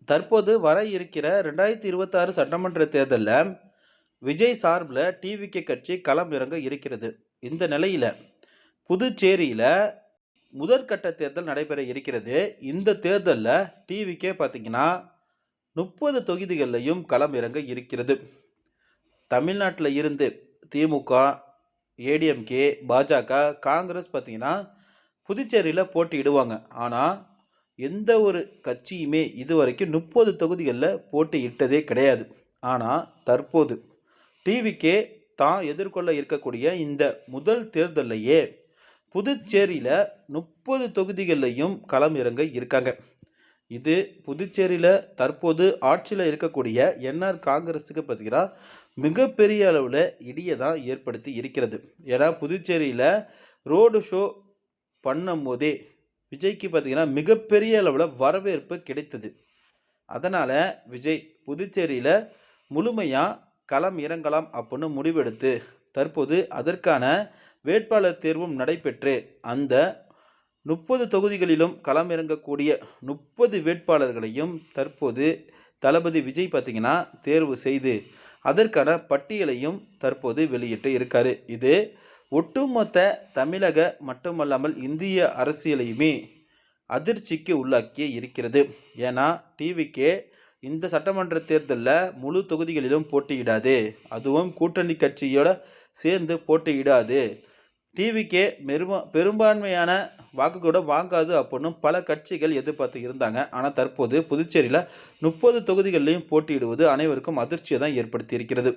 தற்போது வர இருக்கிற 2026 சட்டமன்ற தேர்தலில் விஜய் சார்பில் டிவிகே கட்சி களம் இறங்க இருக்கிறது. இந்த நிலையில் புதுச்சேரியில் முதற்கட்ட தேர்தல் நடைபெற இருக்கிறது. இந்த தேர்தலில் டிவிகே பார்த்தீங்கன்னா 30 தொகுதிகளிலையும் களம் இறங்க இருக்கிறது. தமிழ்நாட்டில் இருந்து திமுக, ஏடிஎம்கே, பாஜக, காங்கிரஸ் பார்த்தீங்கன்னா புதுச்சேரியில் போட்டியிடுவாங்க. ஆனால் எந்த ஒரு கட்சியுமே இதுவரைக்கும் 30 தொகுதிகளில் போட்டியிட்டதே கிடையாது. ஆனால் தற்போது டிவிகே தான் எதிர்கொள்ள இருக்கக்கூடிய இந்த முதல் தேர்தலையே புதுச்சேரியில் 30 தொகுதிகள்லையும் களம் இறங்க இருக்காங்க. இது புதுச்சேரியில் தற்போது ஆட்சியில் இருக்கக்கூடிய என்ஆர் காங்கிரஸுக்கு பார்த்தீங்கன்னா மிகப்பெரிய அளவில் இடியை தான் ஏற்படுத்தி இருக்கிறது. ஏன்னா புதுச்சேரியில் ரோடு ஷோ பண்ணும் போதே விஜய்க்கு பார்த்தீங்கன்னா மிகப்பெரிய அளவில் வரவேற்பு கிடைத்தது. அதனால் விஜய் புதுச்சேரியில் முழுமையாக களம் இறங்கலாம் அப்படின்னு முடிவெடுத்து தற்போது அதற்கான வேட்பாளர் தேர்வும் நடைபெற்று அந்த 30 தொகுதிகளிலும் களம் இறங்கக்கூடிய 30 வேட்பாளர்களையும் தற்போது தளபதி விஜய் பார்த்தீங்கன்னா தேர்வு செய்து அதற்கான பட்டியலையும் தற்போது வெளியிட்டு இருக்காரு. இது ஒட்டுமொத்த தமிழக மட்டுமல்லாமல் இந்திய அரசியலையுமே அதிர்ச்சிக்கு உள்ளாக்கி இருக்கிறது. ஏன்னா டிவிகே இந்த சட்டமன்ற தேர்தலில் முழு தொகுதிகளிலும் போட்டியிடாது, அதுவும் கூட்டணி கட்சியோட சேர்ந்து போட்டியிடாது, டிவிகே பெரும்பான்மையான வாக்கு கூட வாங்காது அப்படின்னு பல கட்சிகள் எதிர்பார்த்து இருந்தாங்க. ஆனால் தற்போது புதுச்சேரியில் 30 தொகுதிகளிலையும் போட்டியிடுவது அனைவருக்கும் அதிர்ச்சியை தான் ஏற்படுத்தி இருக்கிறது.